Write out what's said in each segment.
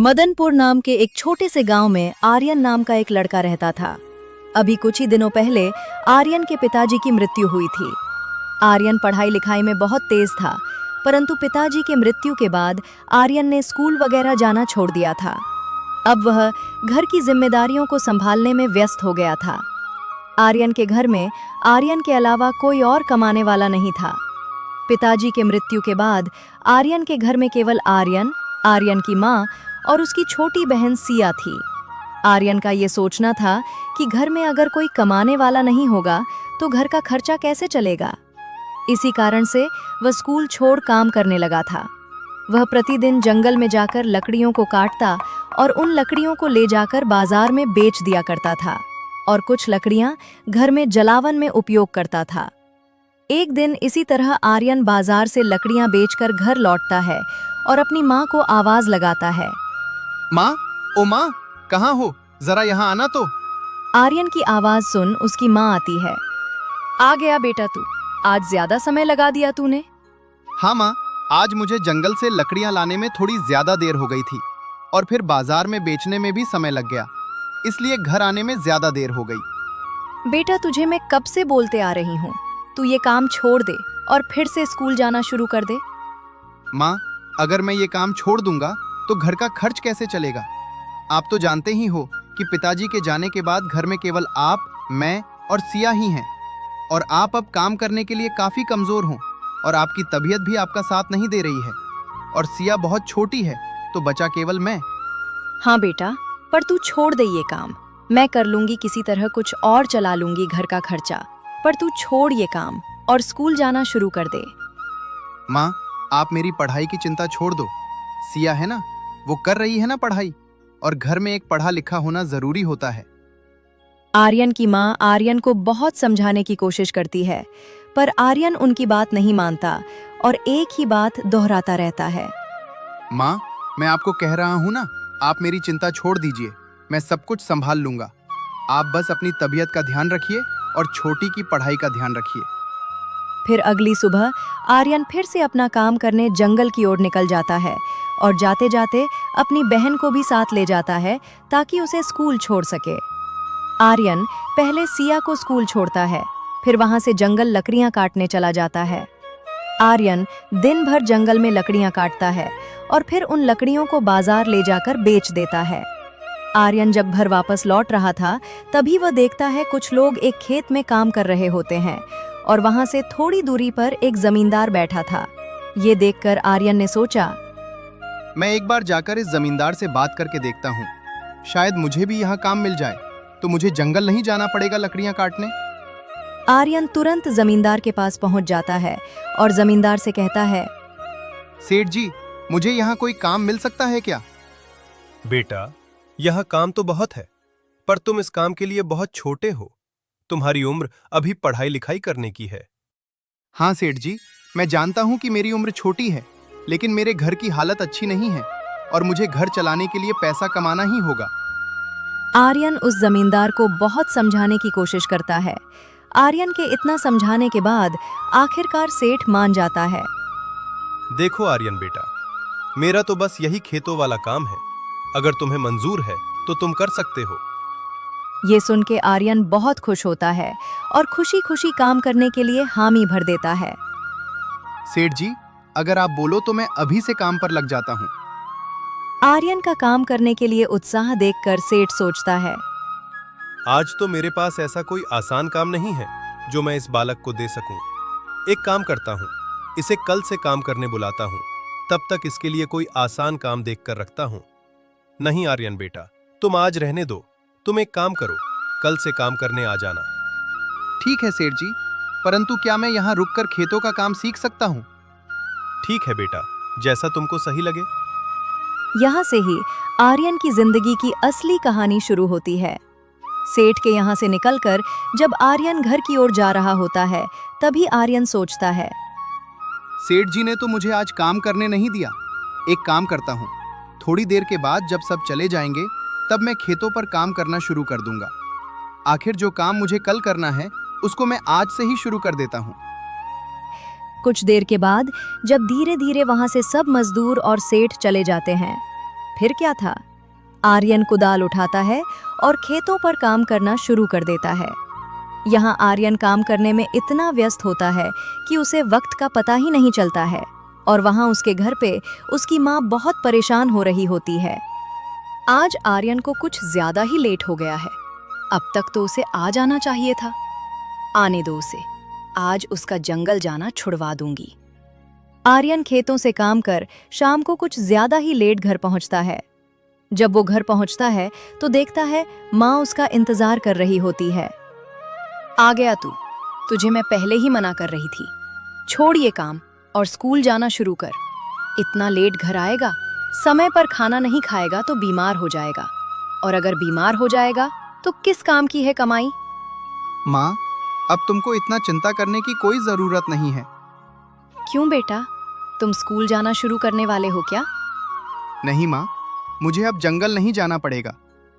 मदनपुर नाम के एक छोटे से गांव में आर्यन नाम का एक लड़का रहता था। अभी कुछ ही दिनों पहले आर्यन के पिताजी की मृत्यु हुई थी। आर्यन पढ़ाई लिखाई में बहुत तेज था, परंतु पिताजी के मृत्यु के बाद आर्यन ने स्कूल वगैरह जाना छोड़ दिया था। अब वह घर की जिम्मेदारियों को संभालने में व्यस्त हो गया था। आर्यन के घर में आर्यन के अलावा कोई और कमाने वाला नहीं था। पिताजी के मृत्यु के बाद आर्यन के घर में केवल आर्यन, आर्यन की माँ और उसकी छोटी बहन सिया थी। आर्यन का ये सोचना था कि घर में अगर कोई कमाने वाला नहीं होगा तो घर का खर्चा कैसे चलेगा। इसी कारण से वह स्कूल छोड़ काम करने लगा था। वह प्रतिदिन जंगल में जाकर लकड़ियों को काटता और उन लकड़ियों को ले जाकर बाजार में बेच दिया करता था और कुछ लकड़ियां घर में जलावन में उपयोग करता था। एक दिन इसी तरह आर्यन बाजार से लकड़ियां बेचकर घर लौटता है और अपनी माँ को आवाज लगाता है, माँ, ओ माँ, कहाँ हो? जरा यहाँ आना तो। आर्यन की आवाज सुन उसकी माँ आती है। आ गया बेटा तू, आज ज्यादा समय लगा दिया तूने। हाँ माँ, आज मुझे जंगल से लकड़ियाँ लाने में थोड़ी ज्यादा देर हो गई थी और फिर बाजार में बेचने में भी समय लग गया, इसलिए घर आने में ज्यादा देर हो गई। बेटा तुझे मैं कब से बोलते आ रही हूँ, तू ये काम छोड़ दे और फिर से स्कूल जाना शुरू कर दे। माँ, अगर मैं ये काम छोड़ दूंगा तो घर का खर्च कैसे चलेगा? आप तो जानते ही हो कि पिताजी के जाने के बाद घर में केवल आप, मैं और सिया ही हैं और आप अब काम करने के लिए काफ़ी कमज़ोर हो और आपकी तबीयत भी आपका साथ नहीं दे रही है और सिया बहुत छोटी है, तो बचा केवल मैं। हाँ बेटा, पर तू छोड़ दे ये काम, मैं कर लूंगी, किसी तरह कुछ और चला लूंगी घर का खर्चा, पर तू छोड़ ये काम और स्कूल जाना शुरू कर दे। माँ, आप मेरी पढ़ाई की चिंता छोड़ दो। सिया है ना, वो कर रही है ना पढ़ाई, और घर में एक पढ़ा लिखा होना जरूरी होता है। आर्यन की माँ आर्यन को बहुत समझाने की कोशिश करती है, पर आर्यन उनकी बात नहीं मानता और एक ही बात दोहराता रहता है। माँ, मैं आपको कह रहा हूँ ना, आप मेरी चिंता छोड़ दीजिए, मैं सब कुछ संभाल लूंगा। आप बस अपनी तबीयत का ध्यान रखिए और छोटी की पढ़ाई का ध्यान रखिए। फिर अगली सुबह आर्यन फिर से अपना काम करने जंगल की ओर निकल जाता है और जाते जाते अपनी बहन को भी साथ ले जाता है ताकि उसे स्कूल छोड़ सके। आर्यन पहले सिया को स्कूल छोड़ता है, फिर वहां से जंगल लकड़ियां काटने चला जाता है। आर्यन दिन भर जंगल में लकड़ियां काटता है और फिर उन लकड़ियों को बाजार ले जाकर बेच देता है। आर्यन जब घर वापस लौट रहा था तभी वह देखता है कुछ लोग एक खेत में काम कर रहे होते हैं और वहां से थोड़ी दूरी पर एक जमींदार बैठा था। ये देखकर आर्यन ने सोचा, मैं एक बार जाकर इस जमींदार से बात करके देखता हूँ, शायद मुझे भी यहाँ काम मिल जाए, तो मुझे जंगल नहीं जाना पड़ेगा लकड़ियाँ काटने। आर्यन तुरंत जमींदार के पास पहुंच जाता है और जमींदार से कहता है, सेठ जी, मुझे यहाँ कोई काम मिल सकता है क्या? बेटा, यहाँ काम तो बहुत है, पर तुम इस काम के लिए बहुत छोटे हो। तुम्हारी उम्र अभी पढ़ाई लिखाई करने की है। हाँ सेठ जी, मैं जानता हूँ कि मेरी उम्र छोटी है, लेकिन मेरे घर की हालत अच्छी नहीं है और मुझे घर चलाने के लिए पैसा कमाना ही होगा। आर्यन उस जमींदार को बहुत समझाने की कोशिश करता है। आर्यन के इतना समझाने के बाद आखिरकार सेठ मान जाता है। देखो आर्यन बेटा, मेरा तो बस यही खेतों वाला काम है, अगर तुम्हें मंजूर है तो तुम कर सकते हो। ये सुन के आर्यन बहुत खुश होता है और खुशी खुशी काम करने के लिए हामी भर देता है। सेठ जी, अगर आप बोलो तो मैं अभी से काम पर लग जाता हूँ। आर्यन का काम करने के लिए उत्साह देखकर सेठ सोचता है, आज तो मेरे पास ऐसा कोई आसान काम नहीं है जो मैं इस बालक को दे सकूं। एक काम करता हूं, इसे कल से काम करने बुलाता हूं, तब तक इसके लिए कोई आसान काम देखकर रखता हूं। नहीं आर्यन बेटा, तुम आज रहने दो, तुम एक काम करो, कल से काम करने आ जाना। ठीक है सेठ जी, परंतु क्या मैं यहाँ रुककर खेतों का काम सीख सकता हूँ? ठीक है बेटा, जैसा तुमको सही लगे। यहाँ से ही आर्यन की जिंदगी की असली कहानी शुरू होती है। सेठ के यहाँ से निकलकर जब आर्यन घर की ओर जा रहा होता है तभी आर्यन सोचता है, सेठ जी ने तो मुझे आज काम करने नहीं दिया। एक काम करता हूँ, थोड़ी देर के बाद जब सब चले जाएंगे तब मैं खेतों पर काम करना शुरू कर दूंगा। आखिर जो काम मुझे कल करना है उसको मैं आज से ही शुरू कर देता हूँ। कुछ देर के बाद जब धीरे धीरे वहां से सब मजदूर और सेठ चले जाते हैं फिर क्या था? आर्यन कुदाल उठाता है और खेतों पर काम करना शुरू कर देता है। यहाँ आर्यन काम करने में इतना व्यस्त होता है कि उसे वक्त का पता ही नहीं चलता है और वहाँ उसके घर पे उसकी माँ बहुत परेशान हो रही होती है। आज आर्यन को कुछ ज्यादा ही लेट हो गया है। अब तक तो उसे आ जाना चाहिए था। आने दो उसे, आज उसका जंगल जाना छुड़वा दूंगी। आर्यन खेतों से काम कर शाम को कुछ ज्यादा ही लेट घर पहुंचता है। जब वो घर पहुंचता है तो देखता है माँ उसका इंतजार कर रही होती है। आ गया तू, तुझे मैं पहले ही मना कर रही थी। छोड़ ये काम और स्कूल जाना शुरू कर। इतना लेट घर आएगा, समय पर खाना नहीं खाएगा तो बीमार हो जाएगा, और अगर बीमार हो जाएगा तो किस काम की है कमाई? माँ, अब तुमको इतना चिंता करने की कोई जरूरत नहीं है। क्यों बेटा, तुम स्कूल जाना शुरू करने वाले हो क्या? नहीं माँ, मुझे अब जंगल नहीं जाना पड़ेगा।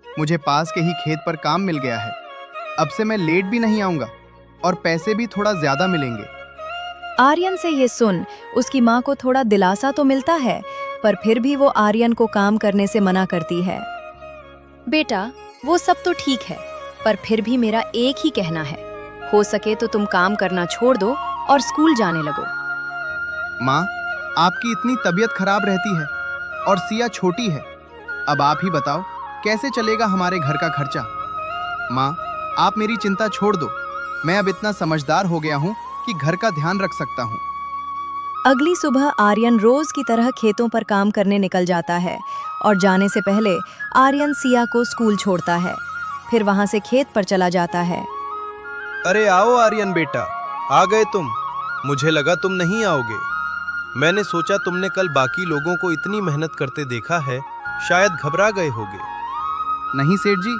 मुझे पास के ही खेत पर काम मिल गया है। अब से मैं लेट भी नहीं आऊंगा और पैसे भी थोड़ा ज्यादा मिलेंगे। आर्यन से ये सुन उसकी माँ को थोड़ा दिलासा तो मिलता है, पर फिर भी वो आर्यन को काम करने से मना करती है। बेटा, वो सब तो ठीक है, पर फिर भी मेरा एक ही कहना है, हो सके तो तुम काम करना छोड़ दो और स्कूल जाने लगो। माँ, आपकी इतनी तबीयत खराब रहती है और सिया छोटी है। अब आप ही बताओ कैसे चलेगा हमारे घर का खर्चा। माँ, आप मेरी चिंता छोड़ दो। मैं अब इतना समझदार हो गया हूँ कि घर का ध्यान रख सकता हूँ। अगली सुबह आर्यन रोज की तरह खेतों पर काम करने निकल जाता है और जाने से पहले आर्यन सिया को स्कूल छोड़ता है। फिर वहां से खेत पर चला जाता है। अरे आओ आर्यन बेटा, आ गए तुम। मुझे लगा तुम नहीं आओगे। मैंने सोचा तुमने कल बाकी लोगों को इतनी मेहनत करते देखा है, शायद घबरा गए होगे। नहीं सेठ जी,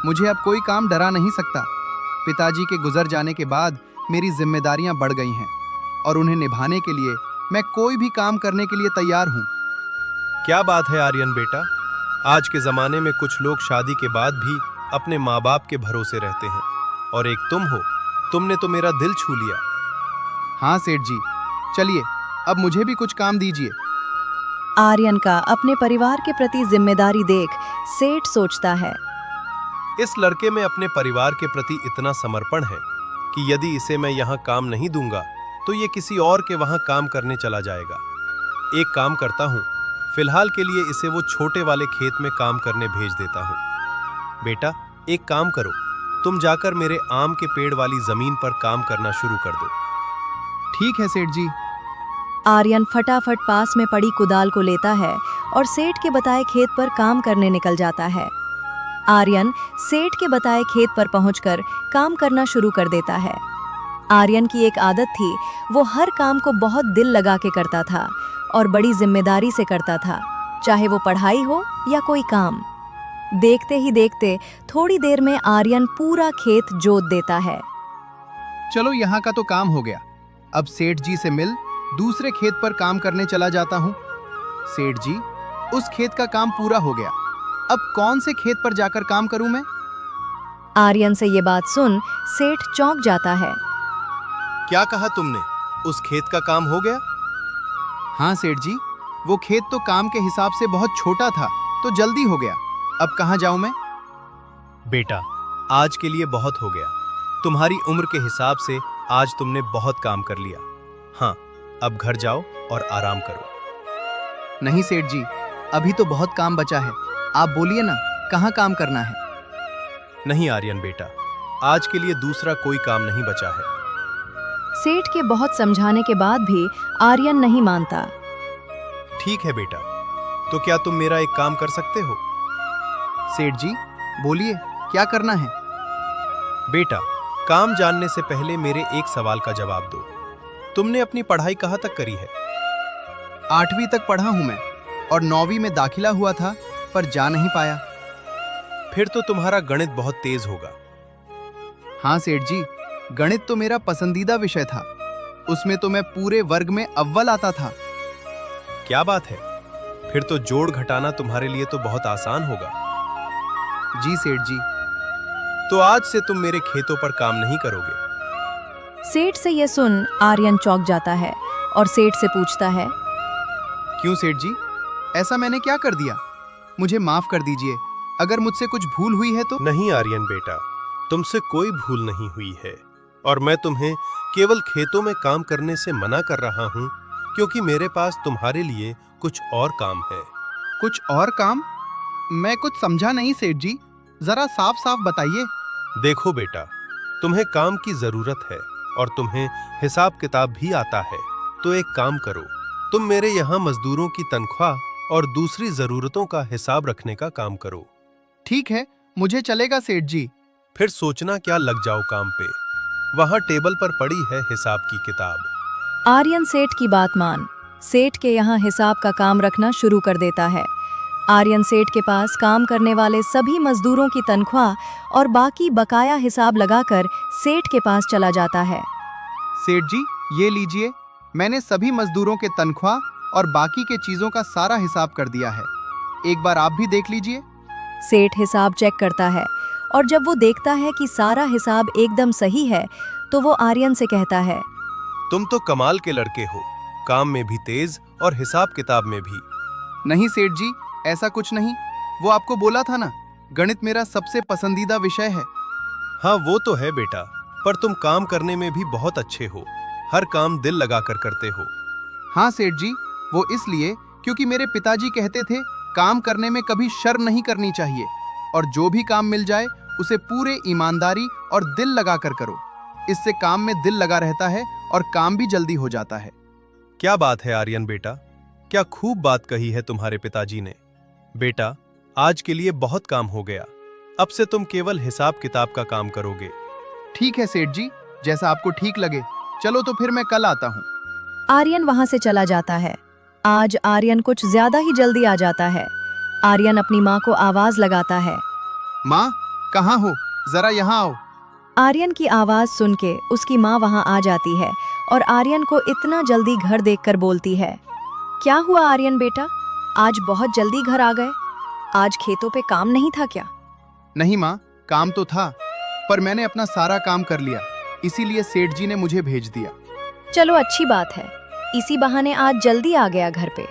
मुझे अब कोई काम डरा नहीं सकता। पिताजी के गुजर जाने के बाद मेरी जिम्मेदारियां बढ़ गई हैं और उन्हें निभाने के लिए मैं कोई भी काम करने के लिए तैयार हूँ। क्या बात है आर्यन बेटा, आज के जमाने में कुछ लोग शादी के बाद भी अपने माँ बाप के भरोसे रहते हैं, और एक तुम हो। तुमने तो मेरा दिल छू लिया। हाँ सेठ जी, चलिए अब मुझे भी कुछ काम दीजिए। आर्यन का अपने परिवार के प्रति जिम्मेदारी देख सेठ सोचता है, इस लड़के में अपने परिवार के प्रति इतना समर्पण है कि यदि इसे मैं यहाँ काम नहीं दूंगा तो ये किसी और के वहाँ काम करने चला जाएगा। एक काम करता हूँ, फिलहाल के लिए इसे वो छोटे वाले खेत में काम करने भेज देता हूँ। बेटा, एक काम करो, तुम जाकर मेरे आम के पेड़ वाली जमीन पर काम करना शुरू कर दो। ठीक है सेठ जी। आर्यन फटाफट पास में पड़ी कुदाल को लेता है और सेठ के बताए खेत पर काम करने निकल जाता है। आर्यन सेठ के बताए खेत पर पहुंचकर काम करना शुरू कर देता है। आर्यन की एक आदत थी, वो हर काम को बहुत दिल लगा के करता था और बड़ी जिम्मेदारी से करता था, चाहे वो पढ़ाई हो या कोई काम। देखते ही देखते थोड़ी देर में आर्यन पूरा खेत जोत देता है। चलो यहाँ का तो काम हो गया। अब सेठ जी से मिल दूसरे खेत पर काम करने चला जाता हूँ। सेठ जी, उस खेत का काम पूरा हो गया। अब कौन से खेत पर जाकर काम करूं मैं? आर्यन से ये बात सुन सेठ चौंक जाता है। क्या कहा तुमने? उस खेत का काम हो गया? हाँ सेठ जी, वो खेत तो काम के हिसाब से बहुत छोटा था, तो जल्दी हो गया। अब कहाँ जाऊं मैं? बेटा, आज के लिए बहुत हो गया। तुम्हारी उम्र के हिसाब से आज तुमने बहुत काम कर लिया। हाँ, अब घर जाओ और आराम करो। नहीं सेठ जी, अभी तो बहुत काम बचा है। आप बोलिए ना, कहाँ काम करना है? नहीं आर्यन बेटा, आज के लिए दूसरा कोई काम नहीं बचा है। सेठ के बहुत समझाने के बाद भी आर्यन नहीं मानता। ठीक है बेटा, तो क्या तुम मेरा एक काम कर सकते हो? सेठ जी, बोलिए, क्या करना है? बेटा, काम जानने से पहले मेरे एक सवाल का जवाब दो। तुमने अपनी पढ़ाई कहाँ तक करी है? 8वीं तक पढ़ा हूं मैं, और 9वीं में दाखिला हुआ था, पर जा नहीं पाया। फिर तो तुम्हारा गणित बहुत तेज होगा। हाँ सेठ जी, गणित तो मेरा पसंदीदा विषय था। उसमें तो मैं पूरे वर्ग में अव्वल आता था। क्या बात है, फिर तो जोड़ घटाना तुम्हारे लिए तो बहुत आसान होगा। जी सेठ जी। तो आज से तुम मेरे खेतों पर काम नहीं करोगे। सेठ से यह सुन आर्यन चौंक जाता है और सेठ से पूछता है, क्यों सेठ जी, ऐसा मैंने क्या कर दिया? मुझे माफ कर दीजिए। अगर मुझसे कुछ भूल हुई है तो। नहीं आर्यन बेटा, तुमसे कोई भूल नहीं हुई है और मैं तुम्हें केवल खेतों में काम करने से मना कर रहा हूँ क्योंकि मेरे पास तुम्हारे लिए कुछ और काम है। कुछ और काम? मैं कुछ समझा नहीं सेठ जी, जरा साफ साफ बताइए। देखो बेटा, तुम्हें काम की जरूरत है और तुम्हें हिसाब किताब भी आता है, तो एक काम करो, तुम मेरे यहाँ मजदूरों की तनख्वाह और दूसरी जरूरतों का हिसाब रखने का काम करो। ठीक है, मुझे चलेगा सेठ जी। फिर सोचना क्या, लग जाओ काम पे। वहां टेबल पर पड़ी है हिसाब की किताब। आर्यन सेठ की बात मान सेठ के यहाँ हिसाब का काम रखना शुरू कर देता है। आर्यन सेठ के पास काम करने वाले सभी मजदूरों की तनख्वाह और बाकी बकाया हिसाब लगाकर सेठ के पास चला जाता है। सेठ जी, ये लीजिए, मैंने सभी मजदूरों के तनख्वाह और बाकी के चीजों का सारा हिसाब कर दिया है। एक बार आप भी देख लीजिए। सेठ हिसाब चेक करता है और जब वो देखता है कि सारा हिसाब एकदम सही है तो वो आर्यन से कहता है, तुम तो कमाल के लड़के हो, काम में भी तेज और हिसाब किताब में भी। नहीं सेठ जी, ऐसा कुछ नहीं। वो आपको बोला था ना, गणित मेरा सबसे पसंदीदा विषय है। हाँ वो तो है बेटा, पर तुम काम करने में भी बहुत अच्छे हो, हर काम दिल लगाकर करते हो। हाँ सेठ जी, वो इसलिए क्योंकि मेरे पिताजी कहते थे काम करने में कभी शर्म नहीं करनी चाहिए और जो भी काम मिल जाए उसे पूरे ईमानदारी और दिल लगाकर करो। इससे काम में दिल लगा रहता है और काम भी जल्दी हो जाता है। क्या बात है आर्यन बेटा, क्या खूब बात कही है तुम्हारे पिताजी ने। बेटा, आज के लिए बहुत काम हो गया, अब से तुम केवल हिसाब किताब का काम करोगे। ठीक है सेठ जी, जैसा आपको ठीक लगे। चलो तो फिर मैं कल आता हूँ। आर्यन वहां से चला जाता है। आज आर्यन कुछ ज्यादा ही जल्दी आ जाता है। आर्यन अपनी माँ को आवाज लगाता है, माँ, कहाँ हो? जरा यहाँ आओ। आर्यन की आवाज सुन के उसकी माँ वहां आ जाती है और आर्यन को इतना जल्दी घर देखकर बोलती है, क्या हुआ आर्यन बेटा, आज बहुत जल्दी घर आ गए? आज खेतों पे काम नहीं था क्या? नहीं माँ, काम तो था, पर मैंने अपना सारा काम कर लिया, इसीलिए सेठ जी ने मुझे भेज दिया। चलो अच्छी बात है, इसी बहाने आज जल्दी आ गया घर पे।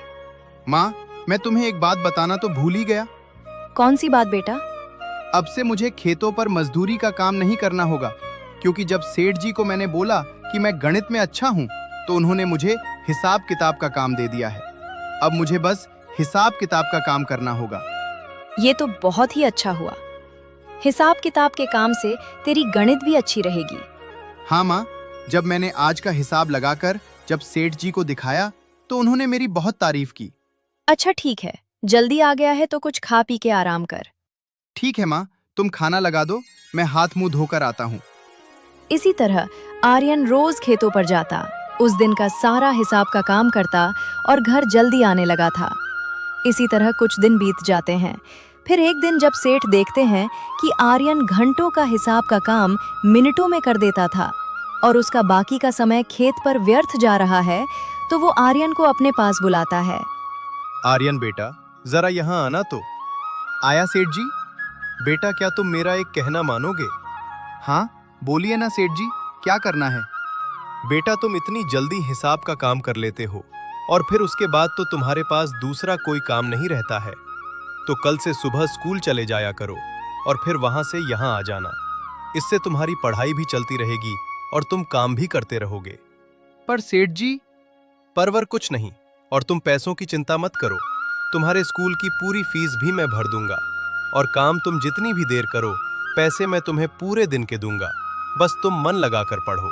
माँ, मैं तुम्हें एक बात बताना तो भूल ही गया। कौन सी बात बेटा? अब से मुझे खेतों पर मजदूरी का काम नहीं करना होगा, क्योंकि जब सेठ जी को मैंने बोला कि मैं गणित में अच्छा हूँ तो उन्होंने मुझे हिसाब किताब का काम दे दिया है। अब मुझे बस हिसाब किताब का काम करना होगा। ये तो बहुत ही अच्छा हुआ। हिसाब किताब के काम से तेरी गणित भी अच्छी रहेगी। हाँ माँ, जब मैंने आज का हिसाब लगाकर जब सेठ जी को दिखाया तो उन्होंने मेरी बहुत तारीफ की। अच्छा ठीक है, जल्दी आ गया है तो कुछ खा पी के आराम कर। ठीक है माँ, तुम खाना लगा दो, मैं हाथ मुंह धोकर आता हूँ। इसी तरह आर्यन रोज खेतों पर जाता, उस दिन का सारा हिसाब का काम करता और घर जल्दी आने लगा था। इसी तरह कुछ दिन बीत जाते हैं। फिर एक दिन जब सेठ देखते हैं कि आर्यन घंटों का हिसाब का काम मिनटों में कर देता था और उसका बाकी का समय खेत पर व्यर्थ जा रहा है, तो वो आर्यन को अपने पास बुलाता है। आर्यन बेटा, जरा यहाँ आना तो। आया सेठ जी। बेटा, क्या तुम मेरा एक कहना मानोगे? हाँ, बोलिए ना सेठ जी, क्या करना है? बेटा, तुम इतनी जल्दी हिसाब का काम कर लेते हो और फिर उसके बाद तो तुम्हारे पास दूसरा कोई काम नहीं रहता है, तो कल से सुबह स्कूल चले जाया करो और फिर वहां से यहाँ आ जाना। इससे तुम्हारी पढ़ाई भी चलती रहेगी और तुम काम भी करते रहोगे। पर सेठ जी। परवर कुछ नहीं, और तुम पैसों की चिंता मत करो, तुम्हारे स्कूल की पूरी फीस भी मैं भर दूंगा और काम तुम जितनी भी देर करो, पैसे मैं तुम्हें पूरे दिन के दूंगा, बस तुम मन लगाकर पढ़ो।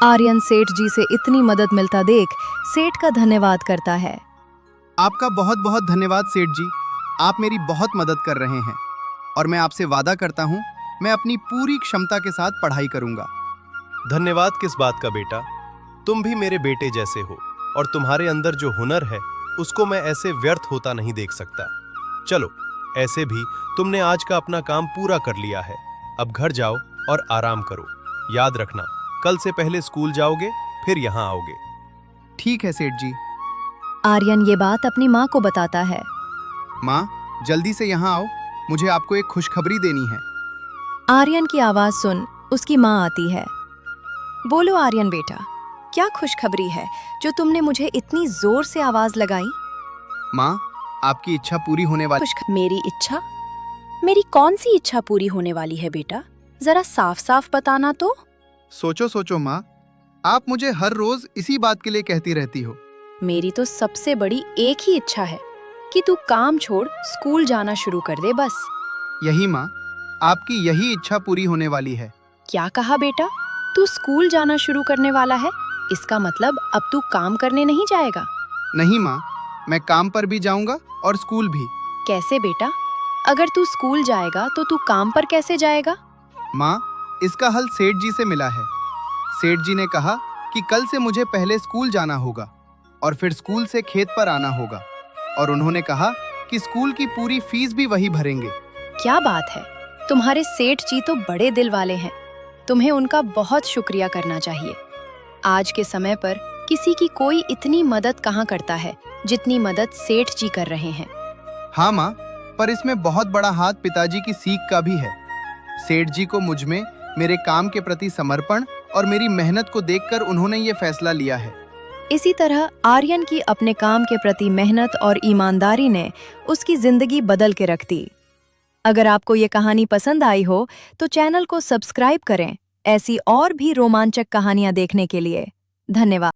आर्यन सेठ जी से इतनी मदद मिलता देख सेठ का धन्यवाद करता है। आपका बहुत बहुत धन्यवाद सेठ जी, आप मेरी बहुत मदद कर रहे हैं और मैं आपसे वादा करता हूँ मैं अपनी पूरी क्षमता के साथ पढ़ाई करूंगा। धन्यवाद किस बात का बेटा, तुम भी मेरे बेटे जैसे हो और तुम्हारे अंदर जो हुनर है उसको मैं ऐसे व्यर्थ होता नहीं देख सकता। चलो, ऐसे भी तुमने आज का अपना काम पूरा कर लिया है, अब घर जाओ और आराम करो। याद रखना, कल से पहले स्कूल जाओगे, फिर यहाँ आओगे। ठीक है सेठ जी। आर्यन ये बात अपनी माँ को बताता है। माँ, जल्दी से यहाँ आओ, मुझे आपको एक खुशखबरी देनी है। आर्यन की आवाज सुन उसकी माँ आती है। बोलो आर्यन बेटा, क्या खुशखबरी है जो तुमने मुझे इतनी जोर से आवाज लगाई? माँ, आपकी इच्छा पूरी होने वाली। मेरी इच्छा? मेरी कौन सी इच्छा पूरी होने वाली है बेटा? जरा साफ साफ बताना तो। सोचो सोचो माँ, आप मुझे हर रोज इसी बात के लिए कहती रहती हो। मेरी तो सबसे बड़ी एक ही इच्छा है कि तू काम छोड़ स्कूल जाना शुरू कर दे बस। यही माँ, आपकी यही इच्छा पूरी होने वाली है। क्या कहा बेटा? तू स्कूल जाना शुरू करने वाला है? इसका मतलब अब तू काम करने नहीं जाएगा? नहीं माँ, मैं काम पर भी जाऊंगा और स्कूल भी। कैसे बेटा? अगर तू स्कूल जाएगा तो तू काम पर कैसे जाएगा? माँ, इसका हल सेठ जी से मिला है। सेठ जी ने कहा कि कल से मुझे पहले स्कूल जाना होगा और फिर स्कूल से खेत पर आना होगा, और उन्होंने कहा कि स्कूल की पूरी फीस भी वही भरेंगे। क्या बात है, तुम्हारे सेठ जी तो बड़े दिल वाले हैं। तुम्हें उनका बहुत शुक्रिया करना चाहिए। आज के समय पर किसी की कोई इतनी मदद कहाँ करता है जितनी मदद सेठ जी कर रहे हैं। हाँ माँ, पर इसमें बहुत बड़ा हाथ पिताजी की सीख का भी है। सेठ जी को मुझ में मेरे काम के प्रति समर्पण और मेरी मेहनत को देखकर उन्होंने ये फैसला लिया है। इसी तरह आर्यन की अपने काम के प्रति मेहनत और ईमानदारी ने उसकी जिंदगी बदल के रख दी। अगर आपको ये कहानी पसंद आई हो तो चैनल को सब्सक्राइब करें ऐसी और भी रोमांचक कहानियां देखने के लिए। धन्यवाद।